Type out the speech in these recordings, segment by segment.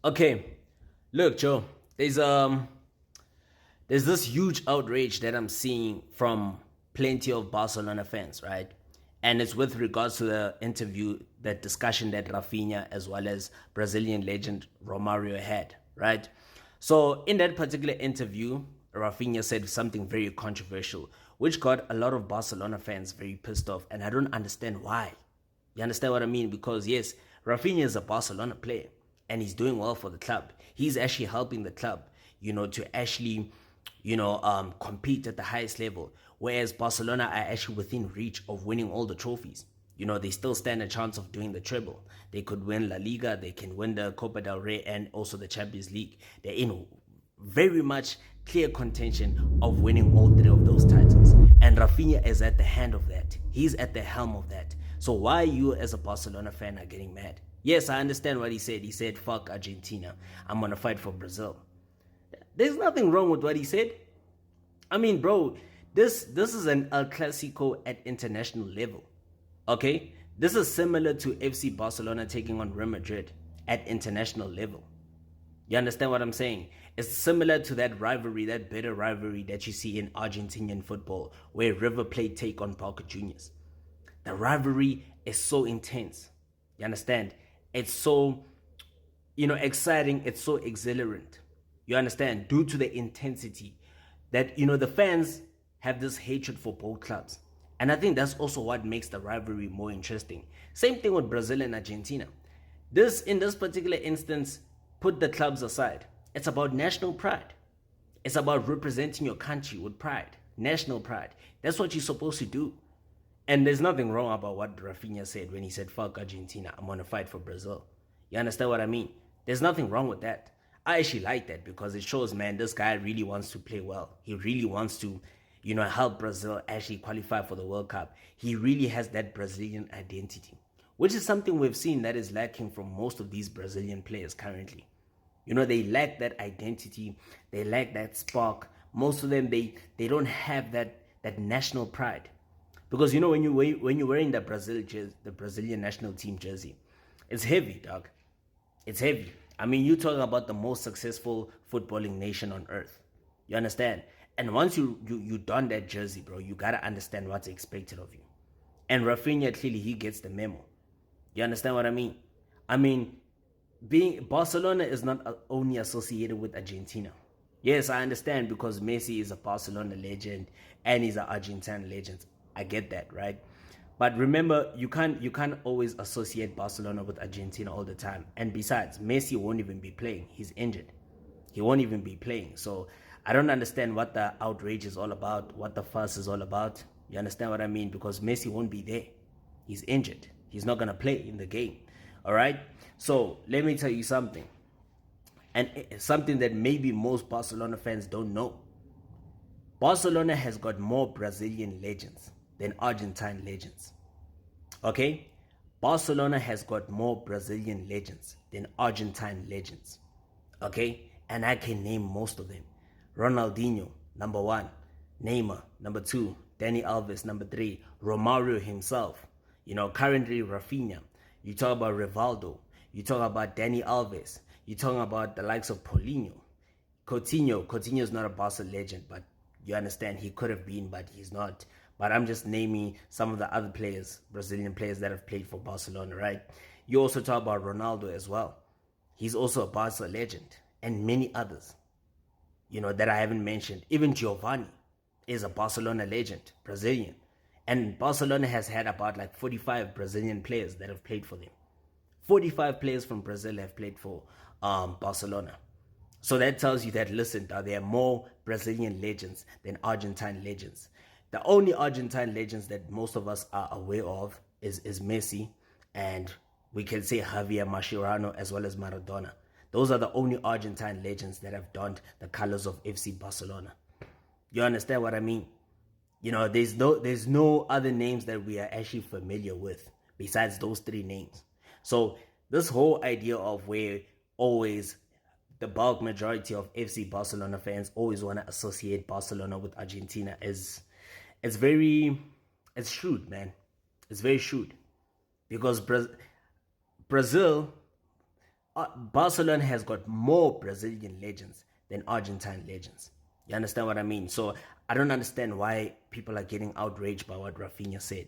Okay, look, Joe. There's this huge outrage that I'm seeing from plenty of Barcelona fans, right? And it's with regards to the interview, that discussion that Raphinha as well as Brazilian legend Romario had, right? So in that particular interview, Raphinha said something very controversial, which got a lot of Barcelona fans very pissed off, and I don't understand why. You understand what I mean? Because yes, Raphinha is a Barcelona player and he's doing well for the club. He's actually helping the club, to actually, compete at the highest level. Whereas Barcelona are actually within reach of winning all the trophies. They still stand a chance of doing the treble. They could win La Liga, they can win the Copa del Rey and also the Champions League. They're in very much clear contention of winning all three of those titles. And Raphinha is at the hand of that. He's at the helm of that. So why you as a Barcelona fan are getting mad? Yes, I understand what he said. He said, fuck Argentina. I'm going to fight for Brazil. There's nothing wrong with what he said. I mean, bro, this is an El Clasico at international level. Okay? This is similar to FC Barcelona taking on Real Madrid at international level. You understand what I'm saying? It's similar to that rivalry, that bitter rivalry that you see in Argentinian football, where River Plate take on Boca Juniors. The rivalry is so intense. You understand? It's so, exciting. It's so exhilarant. You understand? Due to the intensity that, the fans have this hatred for both clubs. And I think that's also what makes the rivalry more interesting. Same thing with Brazil and Argentina. In this particular instance, put the clubs aside. It's about national pride. It's about representing your country with pride, national pride. That's what you're supposed to do. And there's nothing wrong about what Raphinha said when he said, fuck Argentina, I'm going to fight for Brazil. You understand what I mean? There's nothing wrong with that. I actually like that because it shows, man, this guy really wants to play well. He really wants to, help Brazil actually qualify for the World Cup. He really has that Brazilian identity, which is something we've seen that is lacking from most of these Brazilian players currently. They lack that identity. They lack that spark. Most of them, they don't have that national pride. Because when you're wearing the Brazilian national team jersey, it's heavy, dog. It's heavy. I mean, you're talking about the most successful footballing nation on earth. You understand? And once you don that jersey, bro, you gotta understand what's expected of you. And Raphinha, clearly he gets the memo. You understand what I mean? I mean, being Barcelona is not only associated with Argentina. Yes, I understand because Messi is a Barcelona legend and he's an Argentine legend. I get that, right? But remember, you can't always associate Barcelona with Argentina all the time. And besides, Messi won't even be playing. He's injured. He won't even be playing. So I don't understand what the outrage is all about, what the fuss is all about. You understand what I mean? Because Messi won't be there. He's injured. He's not gonna play in the game. All right. So let me tell you something, and something that maybe most Barcelona fans don't know. Barcelona has got more Brazilian legends than Argentine legends. Okay? Barcelona has got more Brazilian legends than Argentine legends. Okay? And I can name most of them. Ronaldinho, number one. Neymar, number two. Dani Alves, number three. Romario himself. Currently Raphinha. You talk about Rivaldo. You talk about Dani Alves. You talk about the likes of Paulinho. Coutinho is not a Barca legend, but you understand he could have been, but he's not. But I'm just naming some of the other players, Brazilian players that have played for Barcelona, right? You also talk about Ronaldo as well. He's also a Barca legend, and many others, that I haven't mentioned. Even Giovanni is a Barcelona legend, Brazilian. And Barcelona has had about like 45 Brazilian players that have played for them. 45 players from Brazil have played for Barcelona. So that tells you that, listen, there are more Brazilian legends than Argentine legends. The only Argentine legends that most of us are aware of is Messi, and we can say Javier Mascherano as well as Maradona. Those are the only Argentine legends that have donned the colors of FC Barcelona. You understand what I mean? There's no other names that we are actually familiar with besides those three names. So this whole idea of where always the bulk majority of FC Barcelona fans always want to associate Barcelona with Argentina it's shrewd, man. It's very shrewd because Brazil Barcelona has got more Brazilian legends than Argentine legends. You understand what I mean? So I don't understand why people are getting outraged by what Raphinha said.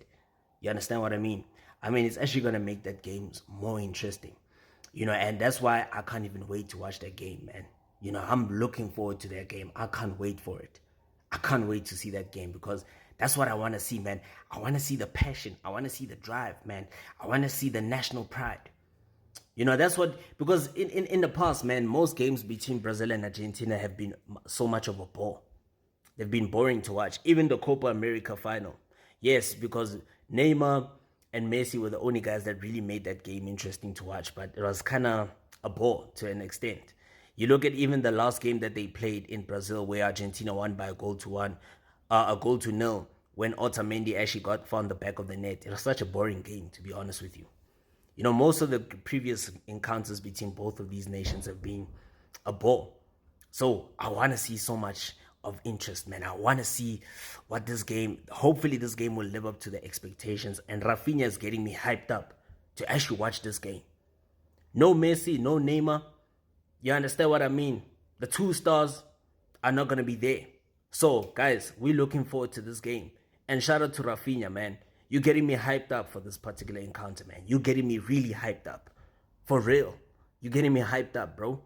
You understand what I mean? I mean, it's actually going to make that game more interesting. And that's why I can't even wait to watch that game, man. I'm looking forward to that game. I can't wait for it. I can't wait to see that game because that's what I want to see, man. I want to see the passion. I want to see the drive, man. I want to see the national pride. That's what, because in the past, man, most games between Brazil and Argentina have been so much of a bore. They've been boring to watch. Even the Copa America final. Yes, because Neymar and Messi were the only guys that really made that game interesting to watch, but it was kind of a bore to an extent. You look at even the last game that they played in Brazil where Argentina won by a goal to nil, when Otamendi actually found the back of the net. It was such a boring game, to be honest with you. Most of the previous encounters between both of these nations have been a bore. So I want to see so much of interest, man. I want to see what hopefully this game will live up to the expectations. And Raphinha is getting me hyped up to actually watch this game. No Messi, no Neymar. You understand what I mean? The two stars are not going to be there. So, guys, we're looking forward to this game. And shout out to Raphinha, man. You're getting me hyped up for this particular encounter, man. You're getting me really hyped up. For real. You're getting me hyped up, bro.